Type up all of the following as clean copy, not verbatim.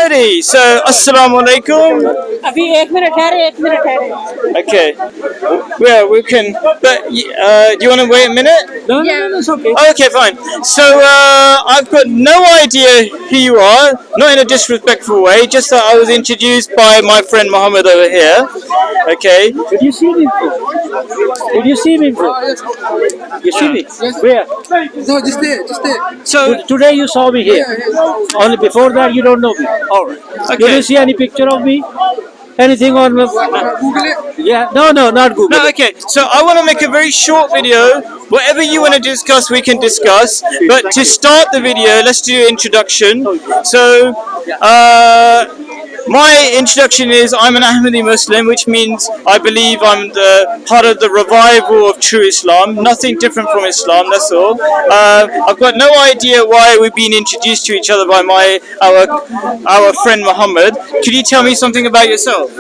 Alrighty, so Assalamu alaikum. अभी एक minute ठहरे Okay, well we can. But do you want to wait a minute? No, it's okay. Okay, fine. So I've got no idea who you are, not in a disrespectful way. Just that I was introduced by my friend Muhammad over here. Okay. Did you see me before? Did you see me before? You see me? Where? No, just there. So Today you saw me here. Only before that you don't know me. All right. Okay. Did you see any picture of me? Anything on me? Google it. Yeah. No, not Google. no, okay. So I want to make a very short video. Whatever you want to discuss, we can discuss. But to start the video, let's do an introduction. So my introduction is I'm an Ahmadi Muslim, which means I believe I'm the part of the revival of true Islam. Nothing different from Islam. That's all. I've got no idea why we've been introduced to each other by our friend Muhammad. Could you tell me something about yourself?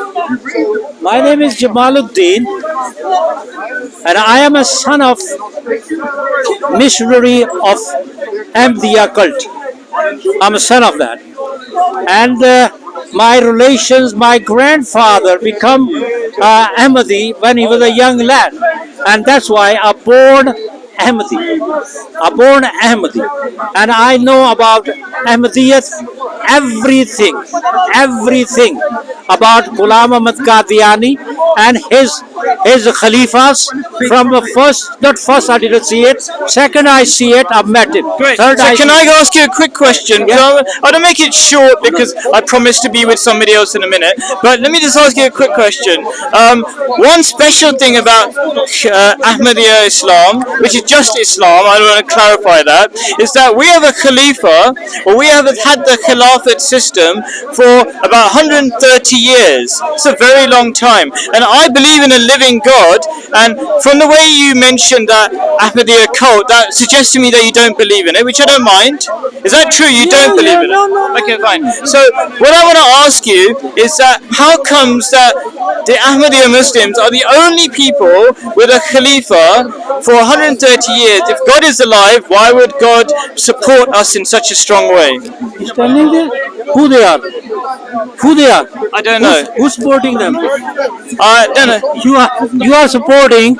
My name is Jamaluddin, and I am a son of missionary of Ahmadiyya cult. I'm a son of that, and my relations, my grandfather become Ahmadi when he was a young lad, and that's why I born Ahmadi. And I know about Ahmadiyyat everything about Ghulam Ahmad Qadiani and his Khalifas. From the first I didn't see it. Second I see it, I've met him. Great. Third So I can I ask you a quick question? Yeah. I'll make it short because I promised to be with somebody else in a minute. But let me just ask you a quick question. One special thing about Ahmadiyya Islam, which is just Islam, I want to clarify that, is that we have a Khalifa, or we have had the Khilafat system for about 130 years. It's a very long time. And I believe in a living God, and from the way you mentioned that Ahmadiyya cult, that suggests to me that you don't believe in it, which I don't mind. Is that true? You don't believe in it? No. Okay, fine. So what I want to ask you is that how comes that the Ahmadiyya Muslims are the only people with a Khalifa for 130 years? If God is alive, why would God support us in such a strong way? He's telling you who they are. I don't know. Who's supporting them? I don't know. You are supporting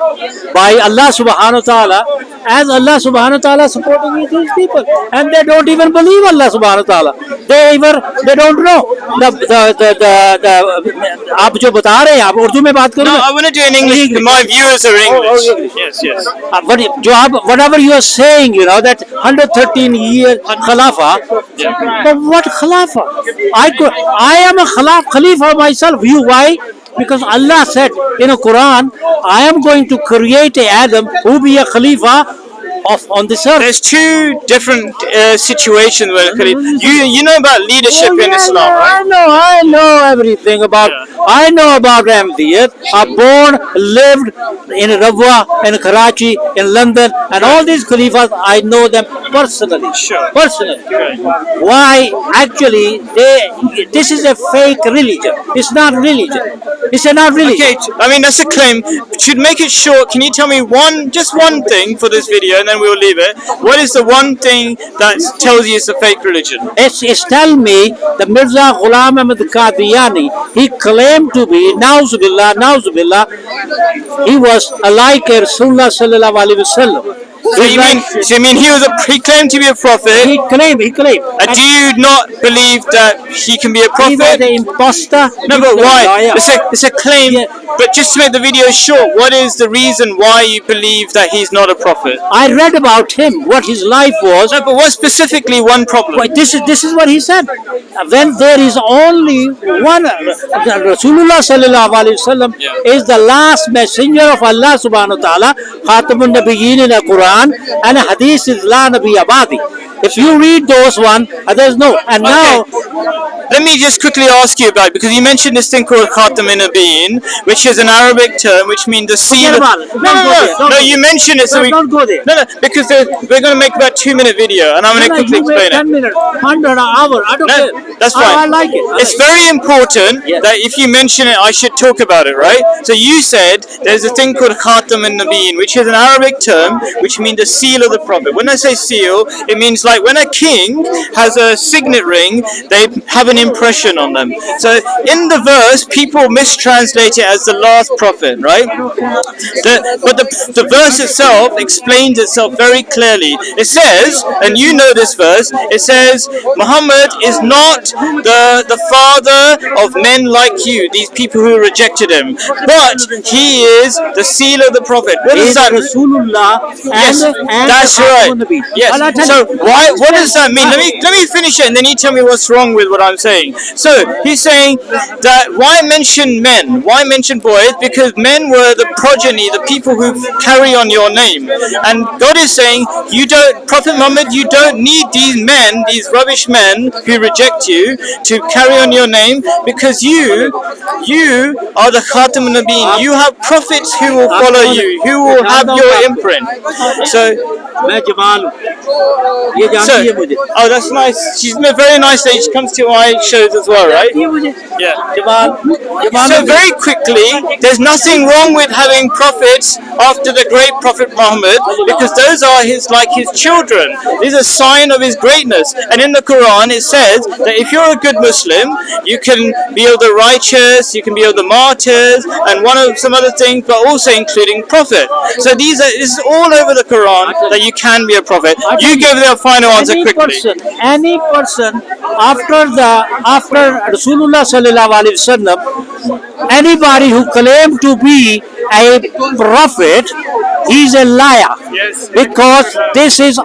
by Allah subhanahu wa ta'ala, as Allah subhanahu wa ta'ala supporting these people, and they don't even believe Allah subhanahu wa ta'ala. They don't know the आप जो बता रहे हैं, आप उर्दू में बात करो. No, I want to do in English. My viewers are English. Yes. Whatever you are saying, you know, that 113 year Khalifa. But what Khalifa? I am a Khalifa myself. Why? Because Allah said in the Quran, I am going to create a Adam who be a Khalifa on this earth. There's two different situations where you know about leadership in Islam, right? I know everything about. I know about Ahmadiyyat. I'm born, lived in Rabwa, in Karachi, in London, and all these Khalifas. I know them personally. Sure. Personally. Okay. Why? Actually, this is a fake religion. It's not religion. It's not religion. Okay, I mean that's a claim. Should make it short. Can you tell me just one thing for this video, and then we'll leave it. What is the one thing that tells you it's a fake religion? It's tell me the Mirza Ghulam Ahmad Qadiani, he claimed to be, Nauzubillah, he was like a Rasulullah sallallahu alaihi wasallam. So you mean he claimed to be a prophet? He claimed. Do you not believe that he can be a prophet? He was an imposter. No, but why? Yeah. It's a claim. Yeah. But just to make the video short, what is the reason why you believe that he's not a prophet? I read about him, what his life was. No, but what specifically one problem? Well, this is what he said. When there is only one, Rasulullah sallallahu alaihi wasallam is the last messenger of Allah subhanahu wa ta'ala, Khatamun Nabiyyin in the Quran, and Hadith is La Nabi Abadi. If you read those one, there's no. And now, let me just quickly ask you about it, because you mentioned this thing called Khatam Nabiyin, which is an Arabic term, which means the seal. No, you mentioned it, so don't go there. No, because we're going to make about 2-minute video, and I'm going to quickly explain 10 it. minutes, 100 hour. I don't care. That's fine. I like it. It's very important that if you mention it, I should talk about it, right? So you said there's a thing called Khatam Nabiyin, which is an Arabic term, which means the seal of the Prophet. When I say seal, it means like when a king has a signet ring, they have an impression on them. So in the verse, people mistranslate it as the last prophet, right? But the verse itself explains itself very clearly. It says, and you know this verse, it says, Muhammad is not the father of men like you, these people who rejected him, but he is the seal of the prophet. What does that mean? Rasulullah Yes, that's right. Yes. So why? What does that mean? Let me finish it, and then you tell me what's wrong with what I'm saying. So he's saying that why mention men? Why mention boys? Because men were the progeny, the people who carry on your name. And God is saying, you don't, Prophet Muhammad, you don't need these men, these rubbish men who reject you, to carry on your name, because you are the Khatam Nabeen. You have prophets who will follow you, who will have your imprint. So. मैं जमाल हूँ ये जानती है मुझे Oh, that's nice. She's a very nice lady. She comes to my shows as well, right? Yeah. So very quickly, there's nothing wrong with having prophets after the great Prophet Muhammad, because those are his children. These are a sign of his greatness. And in the Quran, it says that if you're a good Muslim, you can be of the righteous, you can be of the martyrs, and some other things, but also including prophet. So this is all over the Quran that you can be a prophet. You give the final answer quickly. Any person after Rasulullah sallallahu alaihi wasallam, anybody who claimed to be a prophet, he's a liar. Yes. Because this is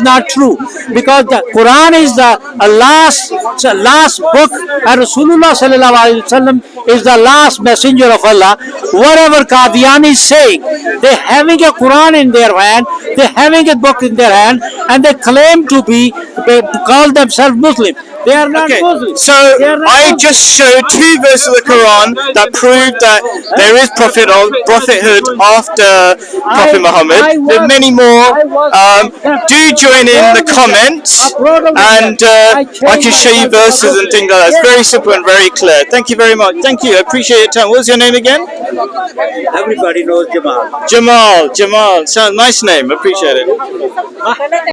not true. Because the Quran is the last book, and Rasulullah sallallahu alaihi wasallam is the last messenger of Allah. Whatever Qadiani is saying, they're having a Quran in their hand, they're having a book in their hand, and they claim to call themselves Muslim. They are not Muslim. So I just showed two verses of the Quran that prove that there is prophethood after Prophet Muhammad. There are many more. Do join in the comments, and I can show you verses and things like that. It's very simple and very clear. Thank you very much. Thank you. I appreciate your time. What was your name again? Everybody knows Jamal. Jamal. Sounds nice name. Appreciate it.